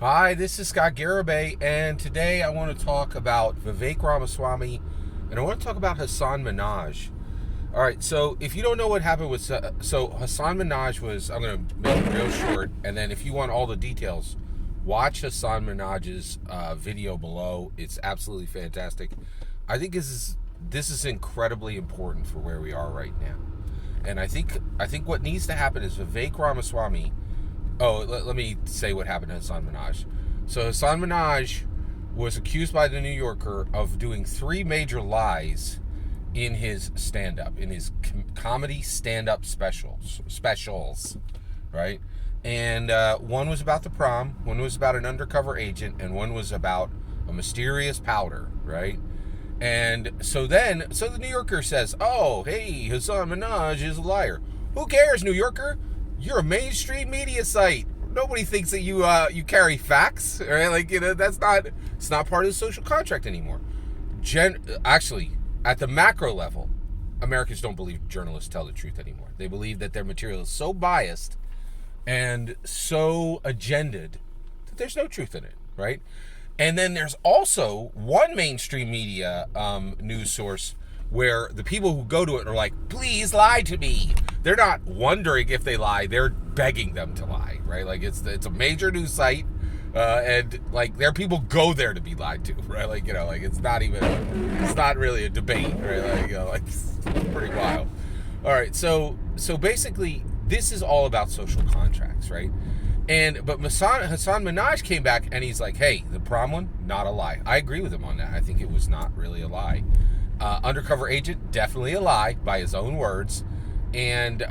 Hi, this is Scott Garibay, and today I want to talk about Vivek Ramaswamy, and I want to talk about Hasan Minhaj. All right, so if you don't know what happened with, Hasan Minhaj was, I'm going to make it real short, and then if you want all the details, watch Hasan Minhaj's video below. It's absolutely fantastic. I think this is incredibly important for where we are right now, and I think what needs to happen is Vivek Ramaswamy. Oh, let me say what happened to Hasan Minhaj. So Hasan Minhaj was accused by the New Yorker of doing three major lies in his stand-up, in his comedy stand-up specials, right? And one was about the prom, one was about an undercover agent, and one was about a mysterious powder, right? And so the New Yorker says, "Oh, hey, Hasan Minhaj is a liar." Who cares, New Yorker? You're a mainstream media site. Nobody thinks that you carry facts, right? Like, it's not part of the social contract anymore. Actually, at the macro level, Americans don't believe journalists tell the truth anymore. They believe that their material is so biased and so agended that there's no truth in it, right? And then there's also one mainstream media news source where the people who go to it are like, please lie to me. They're not wondering if they lie, they're begging them to lie, right? Like, it's a major news site, and like their people go there to be lied to, right? Like, it's not really a debate, right? Like it's pretty wild. All right, so basically this is all about social contracts, right? But Hasan Minhaj came back and he's like, hey, the prom one, not a lie. I agree with him on that. I think it was not really a lie. Undercover agent, definitely a lie by his own words. And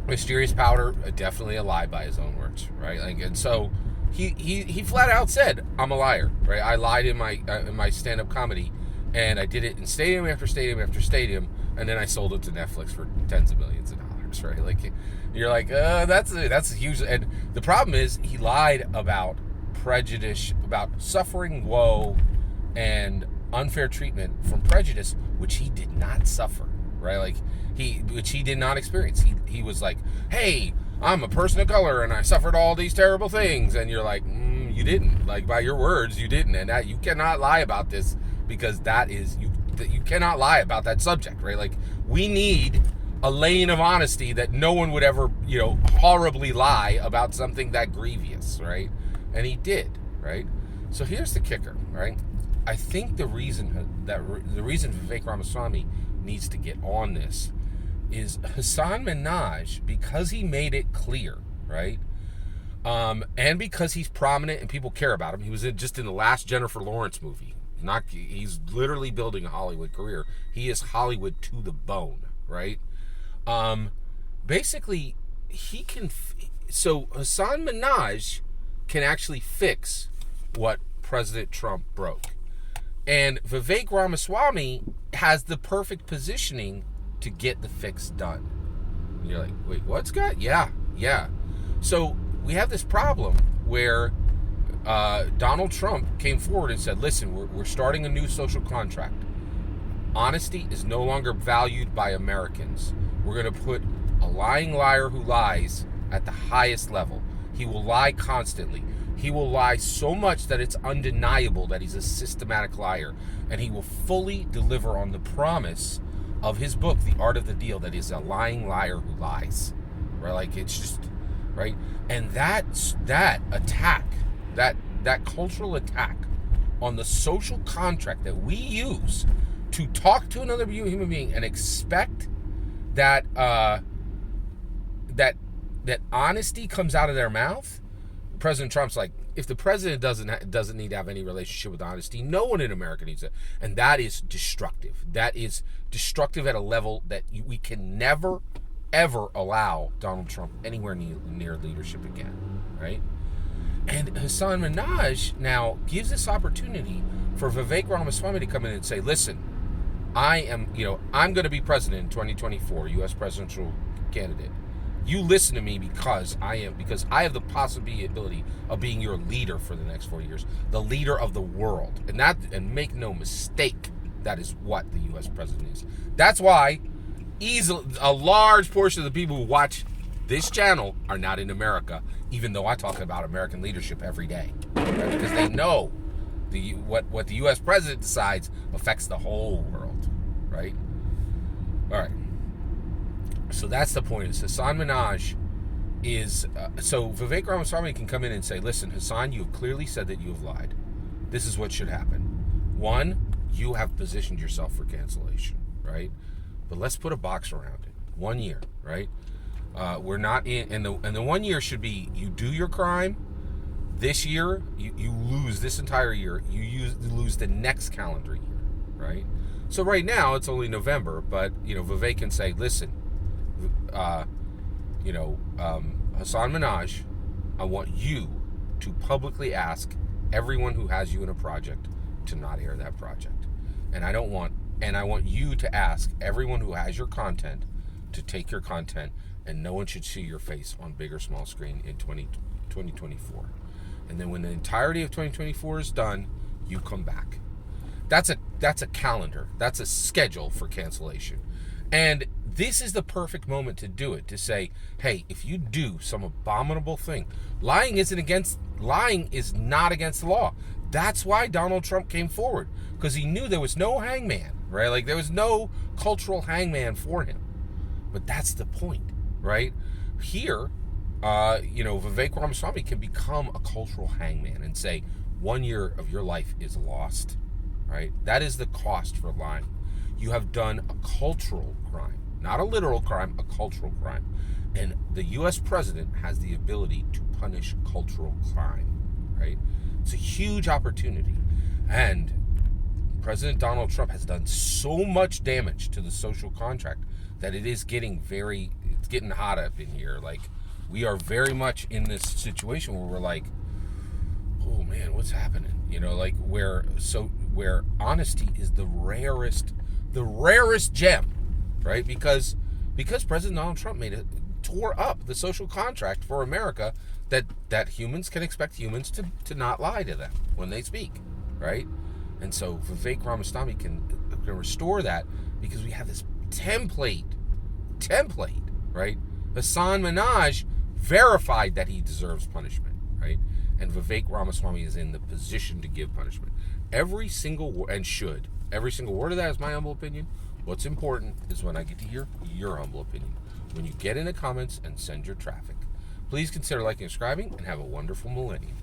mysterious powder, definitely a lie by his own words, right? Like, and so he flat out said, I'm a liar, right? I lied in my stand-up comedy, and I did it in stadium after stadium after stadium, and then I sold it to Netflix for tens of millions of dollars, right? Like, you're like, that's a huge. And the problem is, he lied about prejudice, about suffering woe and unfair treatment from prejudice, which he did not suffer, right? Like, which he did not experience. He was like, hey, I'm a person of color and I suffered all these terrible things. And you're like, you didn't. Like, by your words, you didn't. And that, you cannot lie about this, because you cannot lie about that subject, right? Like, we need a lane of honesty that no one would ever, horribly lie about something that grievous, right? And he did, right? So here's the kicker, right? I think the reason Vivek Ramaswamy needs to get on this is Hasan Minhaj, because he made it clear, right? And because he's prominent and people care about him. He was just in the last Jennifer Lawrence movie. He's literally building a Hollywood career. He is Hollywood to the bone, right? Basically, so Hasan Minhaj can actually fix what President Trump broke. And Vivek Ramaswamy has the perfect positioning to get the fix done. And you're like, wait, what, Scott? Yeah. So we have this problem where Donald Trump came forward and said, listen, we're starting a new social contract. Honesty is no longer valued by Americans. We're going to put a lying liar who lies at the highest level. He will lie constantly. He will lie so much that it's undeniable that he's a systematic liar. And he will fully deliver on the promise of his book, The Art of the Deal, that is a lying liar who lies. Right? Like, it's just, right? And that attack, that cultural attack on the social contract that we use to talk to another human being and expect that that honesty comes out of their mouth. President Trump's like, if the president doesn't need to have any relationship with honesty, no one in America needs it. And that is destructive. That is destructive at a level that we can never, ever allow Donald Trump anywhere near leadership again, right? And Hasan Minhaj now gives this opportunity for Vivek Ramaswamy to come in and say, listen, I'm going to be president in 2024, U.S. presidential candidate. You listen to me because I have the possibility of being your leader for the next 4 years, the leader of the world. And make no mistake, that is what the U.S. president is. That's why a large portion of the people who watch this channel are not in America, even though I talk about American leadership every day. Right? Because they know what the U.S. president decides affects the whole world, right? All right. So that's the point. Is Hasan Minhaj is... so Vivek Ramaswamy can come in and say, listen, Hasan, you have clearly said that you have lied. This is what should happen. One, you have positioned yourself for cancellation, right? But let's put a box around it. 1 year, right? We're not in... And the 1 year should be, you do your crime. This year, you lose this entire year. You lose the next calendar year, right? So right now, it's only November, but, Vivek can say, listen, Hasan Minhaj, I want you to publicly ask everyone who has you in a project to not air that project. And I want you to ask everyone who has your content to take your content, and no one should see your face on big or small screen in 2024. And then when the entirety of 2024 is done, you come back. That's a calendar. That's a schedule for cancellation. And this is the perfect moment to do it, to say, hey, if you do some abominable thing, lying is not against the law. That's why Donald Trump came forward, because he knew there was no hangman, right? Like, there was no cultural hangman for him. But that's the point, right? Here, Vivek Ramaswamy can become a cultural hangman and say 1 year of your life is lost, right? That is the cost for lying. You have done a cultural crime, not a literal crime, a cultural crime. And the U.S. president has the ability to punish cultural crime, right? It's a huge opportunity. And President Donald Trump has done so much damage to the social contract that it's getting hot up in here. Like, we are very much in this situation where we're like, oh man, what's happening? Where honesty is the rarest gem, right? Because President Donald Trump tore up the social contract for America that humans can expect humans to not lie to them when they speak, right? And so Vivek Ramaswamy can restore that, because we have this template, right? Hasan Minhaj verified that he deserves punishment, right? And Vivek Ramaswamy is in the position to give punishment. Every single word of that is my humble opinion. What's important is when I get to hear your humble opinion. When you get in the comments and send your traffic. Please consider liking and subscribing, and have a wonderful millennium.